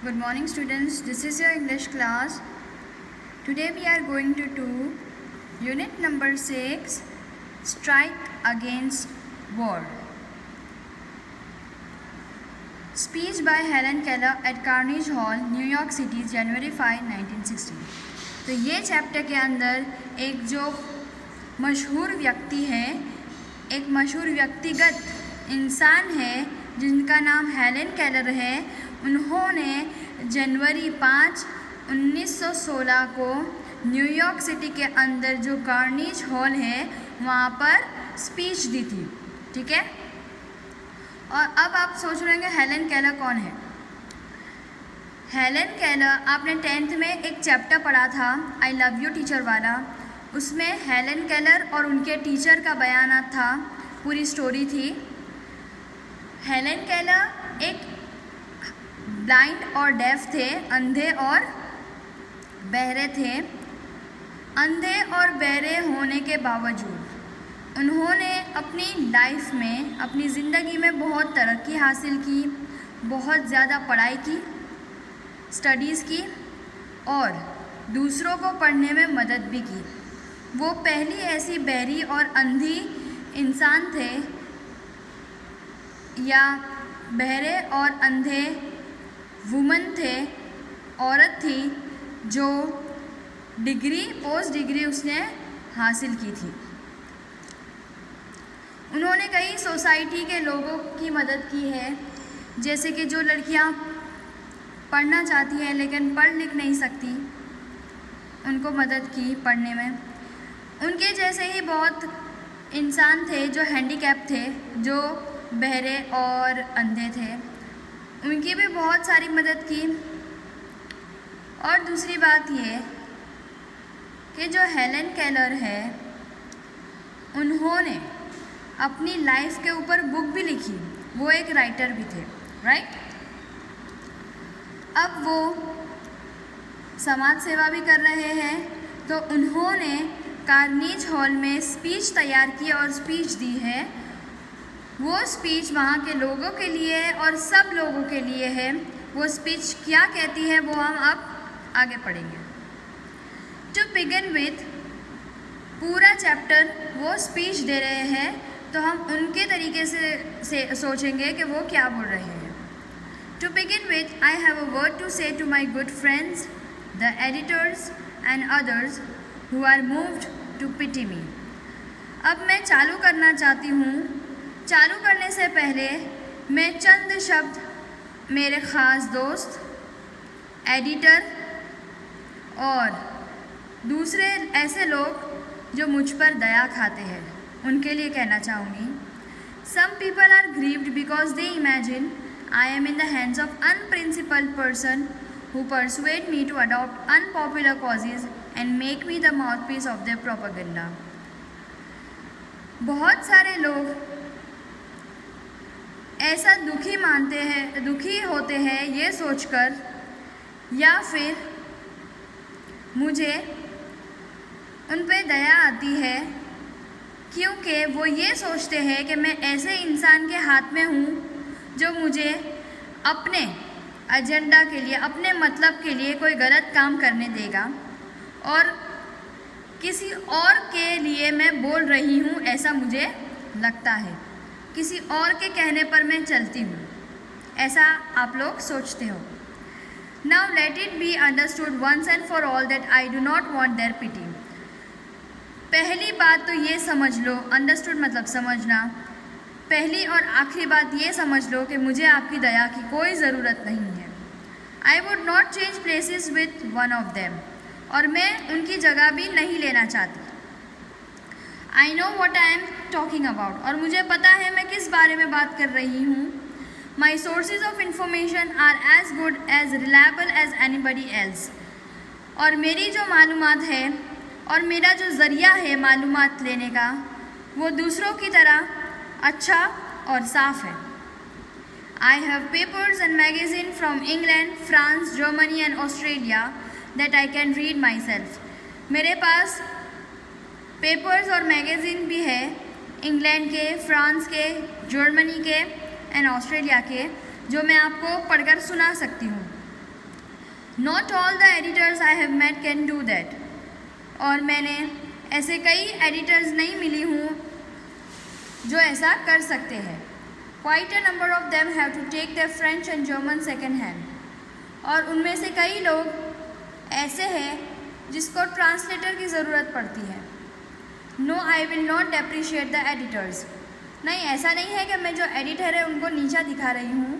Good morning students, this is your English class. Today we are going to do unit number 6, Strike Against War. Speech by Helen Keller at Carnegie Hall, New York City, January 5, 1960. तो ये chapter के अंदर एक जो मशहूर व्यक्ति है, एक मशहूर व्यक्तिगत इंसान है जिनका नाम हेलन केलर है। उन्होंने जनवरी 5, 1916 को न्यूयॉर्क सिटी के अंदर जो कार्नेगी हॉल है वहाँ पर स्पीच दी थी। ठीक है, और अब आप सोच रहे होंगे हेलन केलर कौन है। हेलन केलर आपने 10th में एक चैप्टर पढ़ा था आई लव यू टीचर वाला, उसमें हेलन केलर और उनके टीचर का बयान था, पूरी स्टोरी थी। हेलन केलर एक ब्लाइंड और डेफ थे, अंधे और बहरे थे। अंधे और बहरे होने के बावजूद उन्होंने अपनी लाइफ में, अपनी ज़िंदगी में बहुत तरक्की हासिल की, बहुत ज़्यादा पढ़ाई की, स्टडीज़ की और दूसरों को पढ़ने में मदद भी की। वो पहली ऐसी बहरी और अंधी इंसान थे या बहरे और अंधे वुमन थे, औरत थी जो पोस्ट डिग्री उसने हासिल की थी। उन्होंने कई सोसाइटी के लोगों की मदद की है, जैसे कि जो लड़कियां पढ़ना चाहती हैं लेकिन पढ़ लिख नहीं सकती, उनको मदद की पढ़ने में। उनके जैसे ही बहुत इंसान थे जो हैंडीकैप थे, जो बहरे और अंधे थे, उनकी भी बहुत सारी मदद की। और दूसरी बात ये कि जो हेलन केलर है उन्होंने अपनी लाइफ के ऊपर बुक भी लिखी, वो एक राइटर भी थे, राइट। अब वो समाज सेवा भी कर रहे हैं, तो उन्होंने कार्नेगी हॉल में स्पीच तैयार की और स्पीच दी है। वो स्पीच वहाँ के लोगों के लिए और सब लोगों के लिए है। वो स्पीच क्या कहती है वो हम अब आगे पढ़ेंगे। टू बिगिन विथ, पूरा चैप्टर वो स्पीच दे रहे हैं, तो हम उनके तरीके से सोचेंगे कि वो क्या बोल रहे हैं। To begin with, I have a word to say to my good friends, the editors and others who are moved to pity me. अब मैं चालू करना चाहती हूँ। चालू करने से पहले मैं चंद शब्द मेरे ख़ास दोस्त, एडिटर और दूसरे ऐसे लोग जो मुझ पर दया खाते हैं उनके लिए कहना चाहूँगी। Some people are grieved because they imagine I am in the hands of unprincipled person who persuade me to adopt unpopular causes and make me the mouthpiece of their propaganda. बहुत सारे लोग ऐसा दुखी होते हैं ये सोचकर, या फिर मुझे उन पे दया आती है क्योंकि वो ये सोचते हैं कि मैं ऐसे इंसान के हाथ में हूँ जो मुझे अपने एजेंडा के लिए, अपने मतलब के लिए कोई गलत काम करने देगा और किसी और के लिए मैं बोल रही हूँ ऐसा मुझे लगता है, किसी और के कहने पर मैं चलती हूँ, ऐसा आप लोग सोचते हो। Now let it be understood once and for all that I do not want their pity. पहली बात तो ये समझ लो, अंडरस्टूड मतलब समझना, पहली और आखिरी बात ये समझ लो कि मुझे आपकी दया की कोई ज़रूरत नहीं है। I would not change places with one of them, और मैं उनकी जगह भी नहीं लेना चाहती। I know what I am talking about, और मुझे पता है मैं किस बारे में बात कर रही हूँ। My sources of information are as good as reliable as anybody else, और मेरी जो मालूमात है और मेरा जो ज़रिया है मालूमात लेने का वो दूसरों की तरह अच्छा और साफ़ है। I have papers and magazine from England, France, Germany and Australia that I can read my self. मेरे पास पेपर्स और मैगज़ीन भी है इंग्लैंड के, फ्रांस के, जर्मनी के एंड ऑस्ट्रेलिया के, जो मैं आपको पढ़कर सुना सकती हूँ। Not all the editors I have met can do that. और मैंने ऐसे कई एडिटर्स नहीं मिली हूँ जो ऐसा कर सकते हैं. Quite a number of them have to take their French and German second hand. और उनमें से कई लोग ऐसे हैं जिसको ट्रांसलेटर की ज़रूरत पड़ती है. No, I will not depreciate the editors. नहीं, ऐसा नहीं है कि मैं जो एडिटर है उनको नीचा दिखा रही हूँ.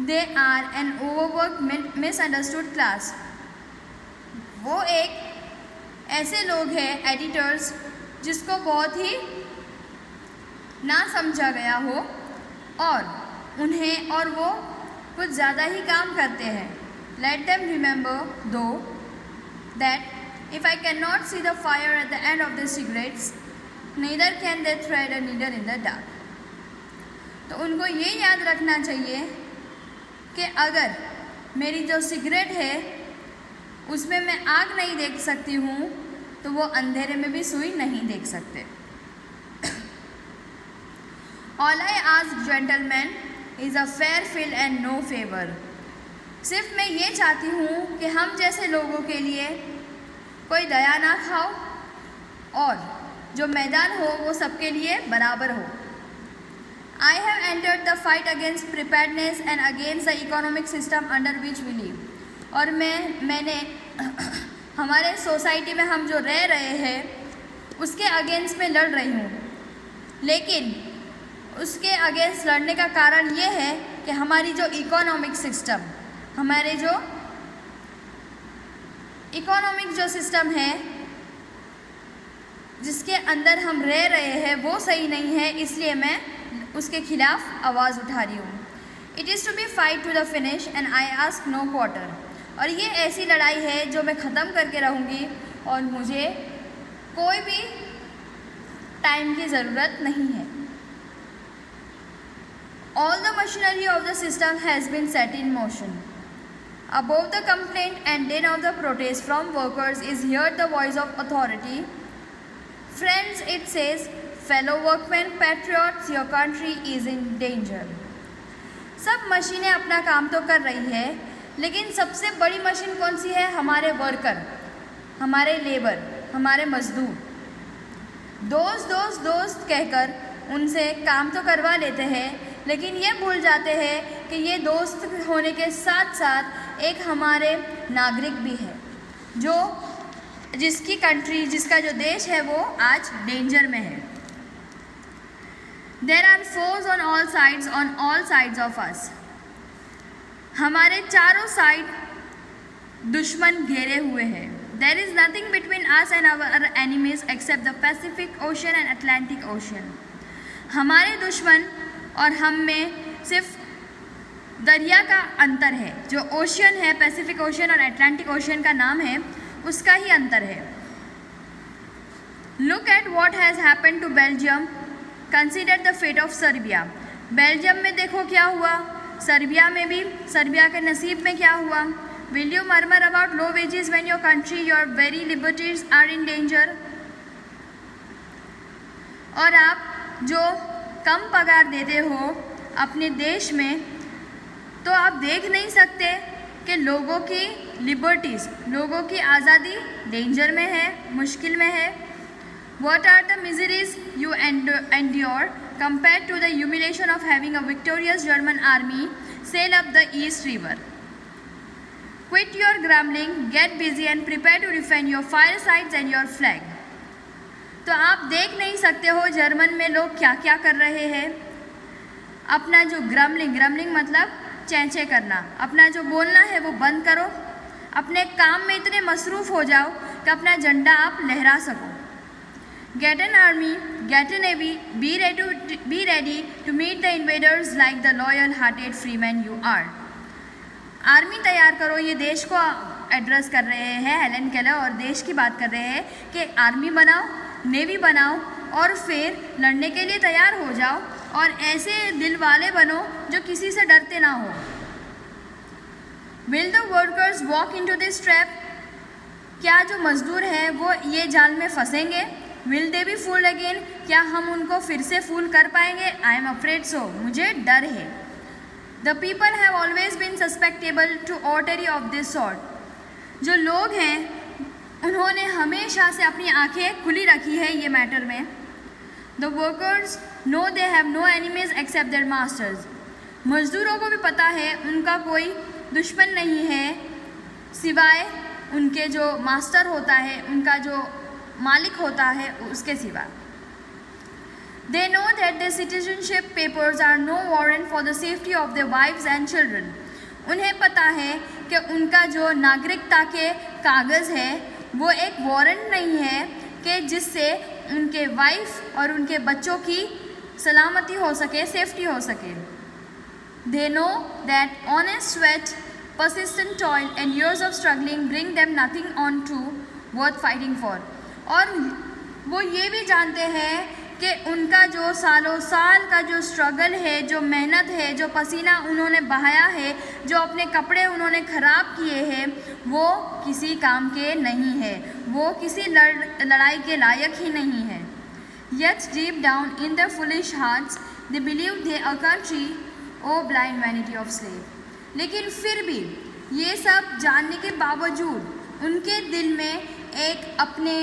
They are an overworked, misunderstood class. वो एक ऐसे लोग हैं एडिटर्स जिसको बहुत ही ना समझा गया हो और वो कुछ ज़्यादा ही काम करते हैं. Let them remember though that if I cannot see the fire at the end of the cigarettes, neither can they thread a needle in the dark. तो उनको ये याद रखना चाहिए कि अगर मेरी जो सिगरेट है उसमें मैं आग नहीं देख सकती हूँ तो वो अंधेरे में भी सुई नहीं देख सकते. All I ask gentlemen is a fair field and no favor. सिर्फ मैं ये चाहती हूँ कि हम जैसे लोगों के लिए कोई दया ना खाओ और जो मैदान हो वो सबके लिए बराबर हो. I have entered the fight against preparedness and against the economic system under which we live. और मैंने हमारे सोसाइटी में हम जो रह रहे हैं उसके अगेंस्ट में लड़ रही हूँ. लेकिन उसके अगेंस्ट लड़ने का कारण ये है कि हमारी जो इकोनॉमिक सिस्टम है जिसके अंदर हम रह रहे हैं वो सही नहीं है, इसलिए मैं उसके खिलाफ आवाज़ उठा रही हूँ. It is to be fight to the finish and I ask no quarter. और ये ऐसी लड़ाई है जो मैं ख़त्म करके रहूँगी और मुझे कोई भी टाइम की ज़रूरत नहीं है. All the machinery of the system has been set in motion. Above the complaint and din of the protest from workers is heard the voice of authority. Friends, it says, fellow workmen, patriots, your country is in danger. सब मशीनें अपना काम तो कर रही है, लेकिन सबसे बड़ी मशीन कौन सी है? हमारे वर्कर, हमारे लेबर, हमारे मजदूर. दोस्त कहकर उनसे काम तो करवा लेते हैं, लेकिन ये भूल जाते हैं कि ये दोस्त होने के साथ साथ एक हमारे नागरिक भी है जिसका जो देश है वो आज डेंजर में है. There are foes on all sides of us. हमारे चारों साइड दुश्मन घेरे हुए हैं. There is nothing between us and our enemies except the Pacific Ocean and Atlantic Ocean. हमारे दुश्मन और हम में सिर्फ दरिया का अंतर है. जो ओशियन है, पैसिफिक ओशियन और अटलांटिक ओशियन का नाम है, उसका ही अंतर है. Look at what has happen to Belgium, consider the fate of Serbia. Belgium में देखो क्या हुआ, सर्बिया के नसीब में क्या हुआ. Will you murmur about low wages when your country, your very liberties are in danger. और आप जो कम पगार देते हो अपने देश में, तो आप देख नहीं सकते कि लोगों की लिबर्टीज़, लोगों की आज़ादी डेंजर में है, मुश्किल में है. What are the miseries you endure compared to the humiliation of having a victorious German army sail up the East River? Quit your grumbling, get busy and prepare to defend your firesides and your flag. तो आप देख नहीं सकते हो German में लोग क्या क्या कर रहे हैं. अपना जो ग्रम्लिंग मतलब चैंचे करना, अपना जो बोलना है वो बंद करो. अपने काम में इतने मसरूफ़ हो जाओ कि अपना झंडा आप लहरा सको. Get an army, get a navy, be ready to meet the invaders like the loyal-hearted freemen you are. Army तैयार करो. ये देश को एड्रेस कर रहे हैं हेलेन केलर, और देश की बात कर रहे हैं कि आर्मी बनाओ, नेवी बनाओ और फिर लड़ने के लिए तैयार हो जाओ और ऐसे दिल वाले बनो जो किसी से डरते ना हो. Will the workers walk into this trap? क्या जो मजदूर हैं वो ये जाल में फंसेंगे? Will they be fooled again? क्या हम उनको फिर से फूल कर पाएंगे? I am afraid so. मुझे डर है. The people have always been susceptible to oratory of this sort. जो लोग हैं उन्होंने हमेशा से अपनी आंखें खुली रखी है ये मैटर में. The workers know they have no enemies except their masters. मजदूरों को भी पता है उनका कोई दुश्मन नहीं है सिवाय उनके जो मास्टर होता है, उनका जो मालिक होता है उसके सिवा. They know that their citizenship papers are no warrant for the safety of their wives and children. उन्हें पता है कि उनका जो नागरिकता के कागज़ है वो एक वारंट नहीं है कि जिससे उनके वाइफ और उनके बच्चों की सलामती हो सके, सेफ्टी हो सके. They know that honest sweat, persistent toil and years of struggling bring them nothing on to worth fighting for. और वो ये भी जानते हैं कि उनका जो सालों साल का जो स्ट्रगल है, जो मेहनत है, जो पसीना उन्होंने बहाया है, जो अपने कपड़े उन्होंने ख़राब किए हैं, वो किसी काम के नहीं है, वो किसी लड़ाई के लायक ही नहीं है. Yet deep down in their foolish hearts they believe they are a country, oh blind vanity of slave. लेकिन फिर भी ये सब जानने के बावजूद उनके दिल में एक अपने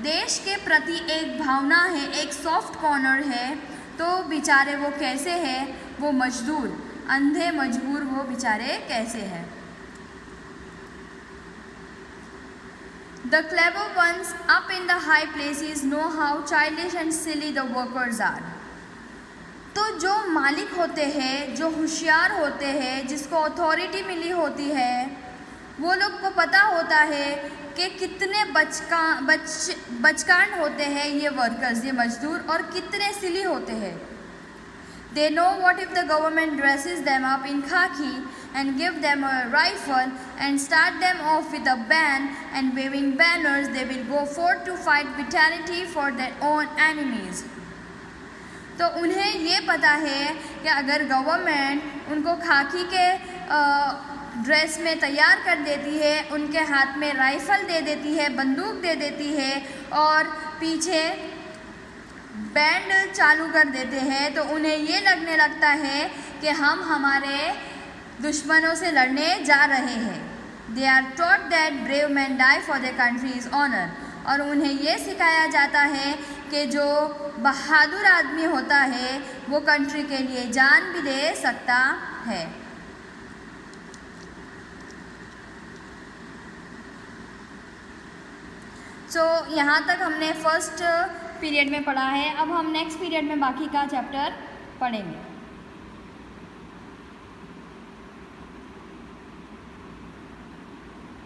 देश के प्रति एक भावना है, एक सॉफ्ट कॉर्नर है. तो बेचारे वो कैसे हैं, वो मजदूर, अंधे मजबूर वो बेचारे कैसे हैं. The clever ones up in the high places know how childish and silly the workers are. तो जो मालिक होते हैं, जो होशियार होते हैं, जिसको अथॉरिटी मिली होती है, वो लोग को पता होता है कि कितने बचकान होते हैं ये वर्कर्स, ये मजदूर, और कितने सिली होते हैं. They know what if the government dresses them up in khaki and give them a rifle and start them off with a band and waving banners, they will go forth to fight brutality for their own enemies. तो उन्हें ये पता है कि अगर government उनको खाकी के ड्रेस में तैयार कर देती है, उनके हाथ में राइफ़ल दे देती है, बंदूक दे देती है और पीछे बैंड चालू कर देते हैं, तो उन्हें ये लगने लगता है कि हम हमारे दुश्मनों से लड़ने जा रहे हैं. They are taught that brave men die for their country's honor. और उन्हें ये सिखाया जाता है कि जो बहादुर आदमी होता है वो कंट्री के लिए जान भी दे सकता है. यहाँ तक हमने फर्स्ट पीरियड में पढ़ा है. अब हम नेक्स्ट पीरियड में बाकी का चैप्टर पढ़ेंगे.